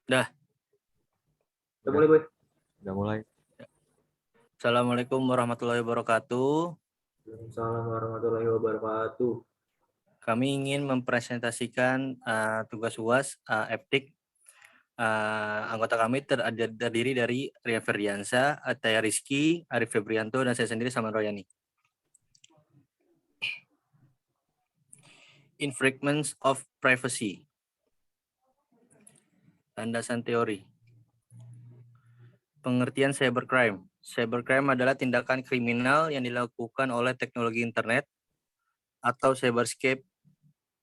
Dah. Udah mulai, Boy? Udah mulai. Assalamualaikum warahmatullahi wabarakatuh. Waalaikumsalam warahmatullahi wabarakatuh. Kami ingin mempresentasikan tugas UAS EPTIK. Anggota kami terdiri dari Rian Ferdiansyah, Ataya Rizky, Arif Febrianto, dan saya sendiri Salman Royani. Infringements of privacy. Landasan teori. Pengertian cybercrime. Cybercrime adalah tindakan kriminal yang dilakukan oleh teknologi internet atau cyberscape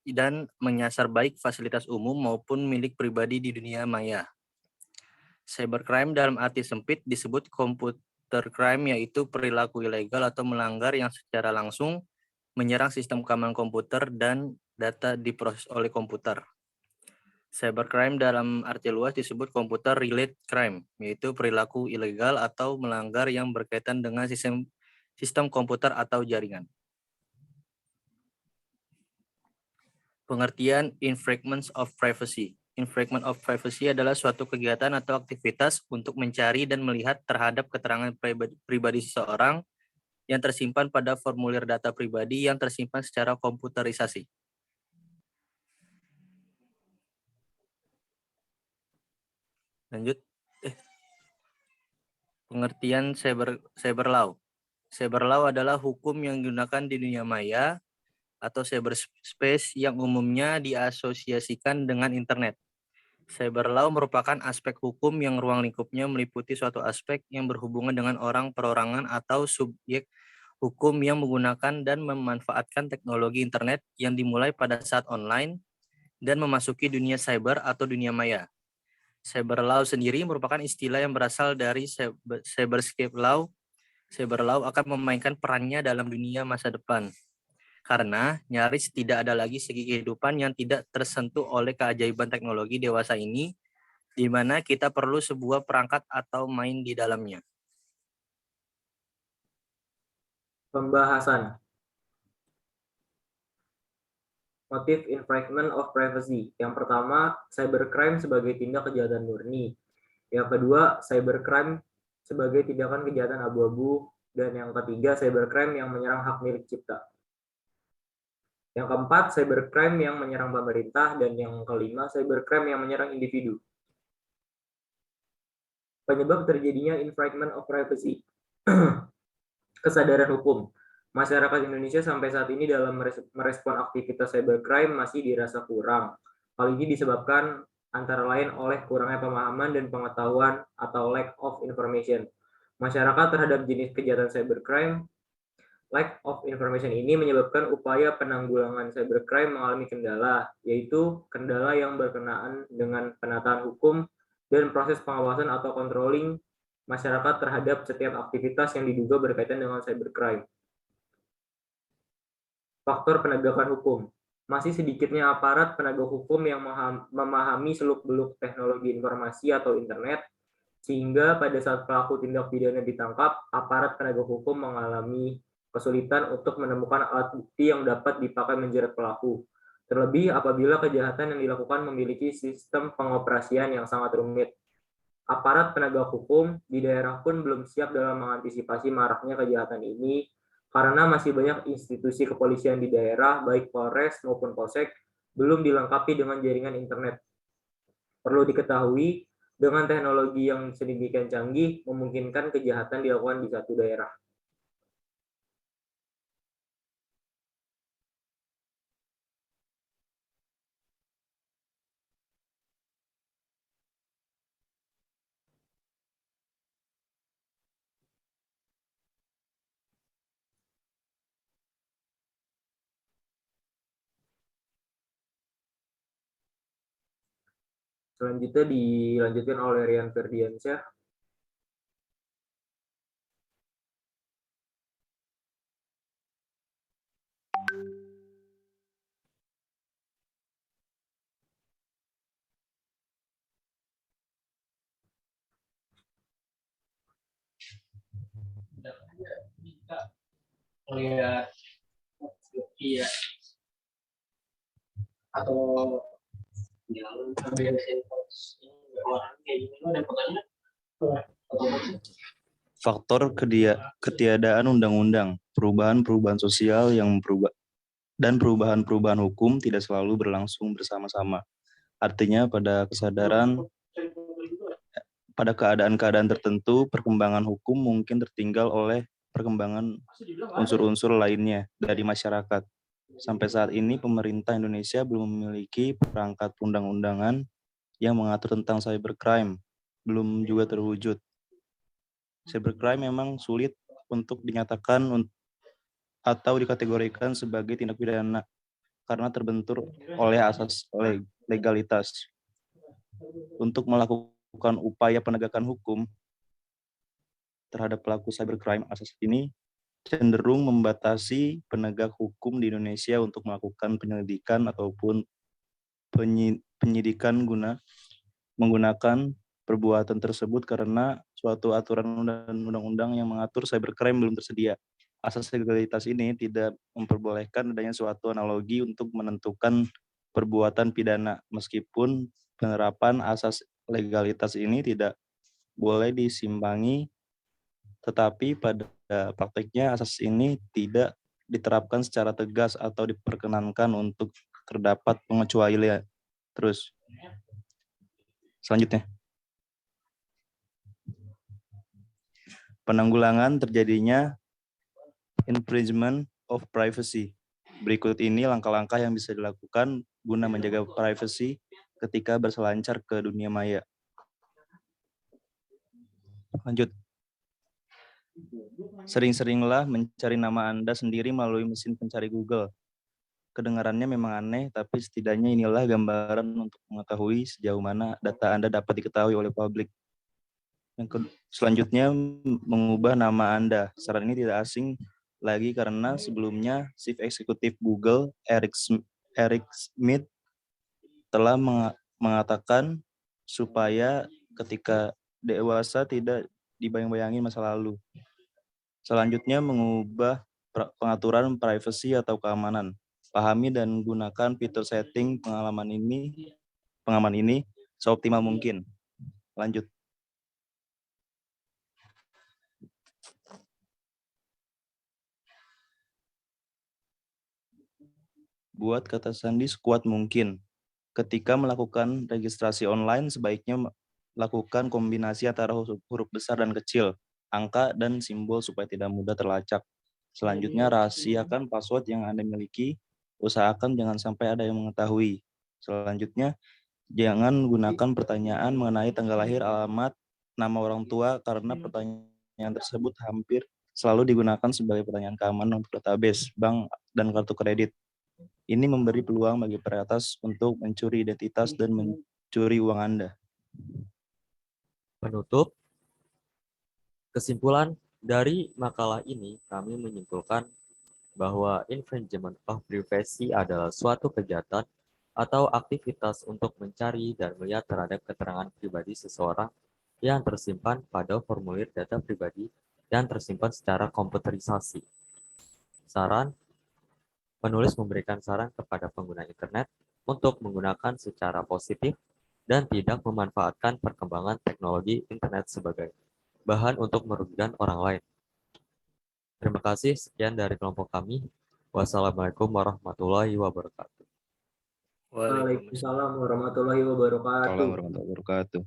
dan menyasar baik fasilitas umum maupun milik pribadi di dunia maya. Cybercrime dalam arti sempit disebut computer crime, yaitu perilaku ilegal atau melanggar yang secara langsung menyerang sistem keamanan komputer dan data diproses oleh komputer. Cybercrime dalam arti luas disebut computer related crime, yaitu perilaku ilegal atau melanggar yang berkaitan dengan sistem komputer atau jaringan. Pengertian infringements of privacy. Infringement of privacy adalah suatu kegiatan atau aktivitas untuk mencari dan melihat terhadap keterangan pribadi seseorang yang tersimpan pada formulir data pribadi yang tersimpan secara komputerisasi. Lanjut. Pengertian cyber law. Cyber law adalah hukum yang digunakan di dunia maya atau cyberspace yang umumnya diasosiasikan dengan internet. Cyber law merupakan aspek hukum yang ruang lingkupnya meliputi suatu aspek yang berhubungan dengan orang, perorangan, atau subjek hukum yang menggunakan dan memanfaatkan teknologi internet yang dimulai pada saat online dan memasuki dunia cyber atau dunia maya. Cyber law sendiri merupakan istilah yang berasal dari cyberscape law. Cyber law akan memainkan perannya dalam dunia masa depan, karena nyaris tidak ada lagi segi kehidupan yang tidak tersentuh oleh keajaiban teknologi dewasa ini, di mana kita perlu sebuah perangkat atau main di dalamnya. Pembahasan. Motif infringement of privacy. Yang pertama, cybercrime sebagai tindak kejahatan murni. Yang kedua, cybercrime sebagai tindakan kejahatan abu-abu. Dan yang ketiga, cybercrime yang menyerang hak milik cipta. Yang keempat, cybercrime yang menyerang pemerintah. Dan yang kelima, cybercrime yang menyerang individu. Penyebab terjadinya infringement of privacy. Kesadaran hukum. Masyarakat Indonesia sampai saat ini dalam merespon aktivitas cybercrime masih dirasa kurang. Hal ini disebabkan antara lain oleh kurangnya pemahaman dan pengetahuan atau lack of information masyarakat terhadap jenis kejahatan cybercrime. Lack of information ini menyebabkan upaya penanggulangan cybercrime mengalami kendala, yaitu kendala yang berkenaan dengan penataan hukum dan proses pengawasan atau controlling masyarakat terhadap setiap aktivitas yang diduga berkaitan dengan cybercrime. Faktor penegakan hukum. Masih sedikitnya aparat penegak hukum yang memahami seluk-beluk teknologi informasi atau internet, sehingga pada saat pelaku tindak pidana ditangkap, aparat penegak hukum mengalami kesulitan untuk menemukan alat bukti yang dapat dipakai menjerat pelaku. Terlebih apabila kejahatan yang dilakukan memiliki sistem pengoperasian yang sangat rumit. Aparat penegak hukum di daerah pun belum siap dalam mengantisipasi maraknya kejahatan ini, karena masih banyak institusi kepolisian di daerah, baik Polres maupun Polsek, belum dilengkapi dengan jaringan internet. Perlu diketahui, dengan teknologi yang sedemikian canggih, memungkinkan kejahatan dilakukan di satu daerah. Selanjutnya dilanjutkan oleh Rian Ferdiansyah. Oh iya, iya. Atau yang beresin orang kayak gini ada pertanyaan? Faktor ketiadaan undang-undang, perubahan-perubahan sosial yang dan perubahan-perubahan hukum tidak selalu berlangsung bersama-sama. Artinya pada keadaan-keadaan tertentu, perkembangan hukum mungkin tertinggal oleh perkembangan unsur-unsur lainnya dari masyarakat. Sampai saat ini, pemerintah Indonesia belum memiliki perangkat undang-undangan yang mengatur tentang cybercrime, belum juga terwujud. Cybercrime memang sulit untuk dinyatakan atau dikategorikan sebagai tindak pidana karena terbentur oleh asas legalitas. Untuk melakukan upaya penegakan hukum terhadap pelaku cybercrime, asas ini cenderung membatasi penegak hukum di Indonesia untuk melakukan penyelidikan ataupun penyidikan menggunakan perbuatan tersebut karena suatu aturan dan undang-undang yang mengatur cybercrime belum tersedia. Asas legalitas ini tidak memperbolehkan adanya suatu analogi untuk menentukan perbuatan pidana, meskipun penerapan asas legalitas ini tidak boleh disimpangi, tetapi pada prakteknya asas ini tidak diterapkan secara tegas atau diperkenankan untuk terdapat pengecualian. Terus, selanjutnya. Penanggulangan terjadinya infringement of privacy. Berikut ini langkah-langkah yang bisa dilakukan guna menjaga privasi ketika berselancar ke dunia maya. Lanjut. Sering-seringlah mencari nama Anda sendiri melalui mesin pencari Google. Kedengarannya memang aneh, tapi setidaknya inilah gambaran untuk mengetahui sejauh mana data Anda dapat diketahui oleh publik. Selanjutnya, mengubah nama Anda. Saran ini tidak asing lagi karena sebelumnya Chief Executive Google, Eric Schmidt, telah mengatakan supaya ketika dewasa tidak dibayang-bayangi masa lalu. Selanjutnya, mengubah pengaturan privasi atau keamanan. Pahami dan gunakan fitur setting pengaman ini seoptimal mungkin. Lanjut. Buat kata sandi sekuat mungkin. Ketika melakukan registrasi online, sebaiknya lakukan kombinasi antara huruf besar dan kecil, angka dan simbol supaya tidak mudah terlacak. Selanjutnya, rahasiakan password yang Anda miliki. Usahakan jangan sampai ada yang mengetahui. Selanjutnya, jangan gunakan pertanyaan mengenai tanggal lahir, alamat, nama orang tua, karena pertanyaan tersebut hampir selalu digunakan sebagai pertanyaan keamanan untuk database, bank, dan kartu kredit. Ini memberi peluang bagi peretas untuk mencuri identitas dan mencuri uang Anda. Penutup, kesimpulan dari makalah ini kami menyimpulkan bahwa infringement of privacy adalah suatu kejahatan atau aktivitas untuk mencari dan melihat terhadap keterangan pribadi seseorang yang tersimpan pada formulir data pribadi yang tersimpan secara komputerisasi. Saran, penulis memberikan saran kepada pengguna internet untuk menggunakan secara positif dan tidak memanfaatkan perkembangan teknologi internet sebagai bahan untuk merugikan orang lain. Terima kasih, sekian dari kelompok kami. Wassalamualaikum warahmatullahi wabarakatuh. Waalaikumsalam warahmatullahi wabarakatuh. Assalamualaikum warahmatullahi wabarakatuh.